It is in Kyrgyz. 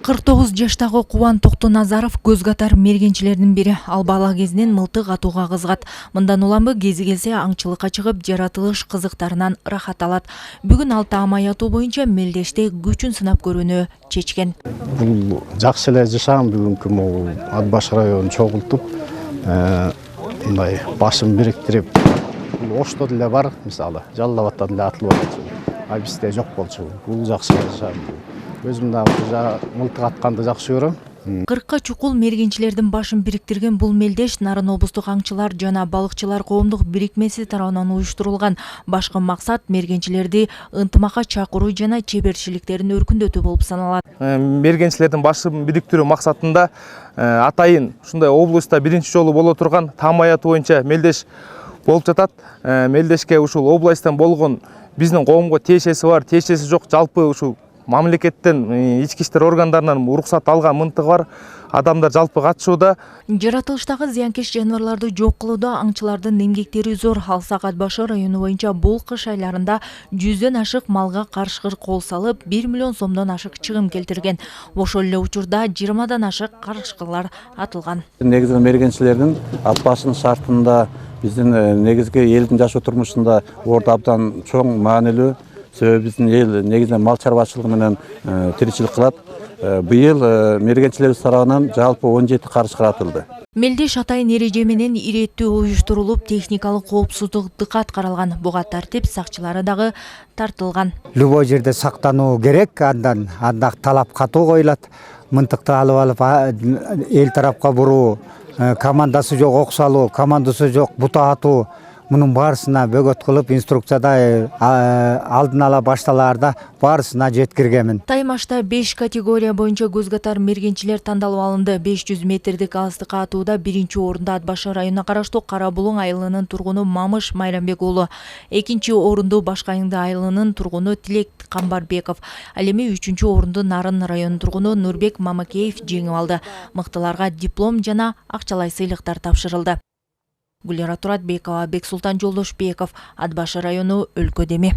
49 жаштагы Кубан Токтоназаров көз катар мергенчилердин бири. Ал бала кезинен мылтык атууга кызыгат. Мындан улам кези келсе аңчылыкка чыгып, жаратылыш кызыктарынан рахат алат. Бүгүн ал таам аятуу боюнча мелдеште күчүн сынап көрүүнү чечкен. Бул жакшы эле жашаган бүгүнкү могу Ат Баш районун чогултуп, мындай башын бириктирип, Ошто деле бар, мисалы, Жалал Абадта деле атылып атат. А бизде жок болчу. Бул жакшы жашаган. Өзүм да мылтык атканды жакшы көрөм. 40 чукул мергенчилердин башын бириктирген бул мелдеш Нарын облустук аңчылар жана балыкчылар коомдук бирикмеси тарабынан уюштурулган. Башкы максат мергенчилерди ынтымакка чакыруу жана чеберчиликтерин өркүндөтүү болуп саналат. Мергенчилердин башын бириктирүү максатында атайын ушундай облустта биринчи жолу боло турган таам аятуу боюнча мелдеш болуп жатат. Мелдешке ушул областтан болгон биздин коомго тиешеси бар, тиешеси жок, жалпы ушул мамлекеттен, ички иштер органдарынан уруксат алган мынтыгы бар адамдар жалпы катышууда. Жаратылыштагы зыянкеш жаныбарларды жок кылууда аңчылардын эмгектери зор. Алсак Ат Баш району боюнча бул кыш айларында 100дөн ашык малга карышкыр кол салып, 1 миллион сомдон ашык чыгым келтирген. Ошол эле учурда 20дан ашык карышкырлар атылган. Негизги мергенчилердин Ат Башынын шартында биздин негизги элдин жашоо турмушунда орду абдан чоң маанилүү. Себеби биздин эл негизинен мал чарбачылыгы менен тиричилик кылат. Быйыл мергенчилер тарабынан жалпы 17 карышкыр атылды. Мелдеш атайын эреже менен иреттүү уюштурулуп, техникалык коопсуздук дыкат каралган. Буга тартип сакчылары дагы тартылган. Любой жерде сактануу керек, андан талап катуу коюлат. Мынтыкты алып эл тарапка буруу, командасы жок ок салуу, командасы жок бута атуу. Мунун баарысына бөгөт кылып, инструкцияда алдын ала башталаарда баарысына жеткиргенмин. Таймашта 5 категория боюнча көз катар мергенчилер тандалып алынды. 500 метрдик алыстыкка атууда биринчи орунда Ат Баш районуна караштуу Кара Булуң айылынын тургуну Мамыш Майрамбек уулу. Экинчи орунду Башкайыңды айылынын тургуну Тилек Камбарбеков. Ал эми үчүнчү орунду Нарын районунун тургуну Нурбек Мамакеев жеңип алды. Мыктыларга диплом жана акчалай сыйлыктар тапшырылды. Гүлера Туратбекова, Бексултан Жолдошбеков, Ат Баш району, Өлкөдеми.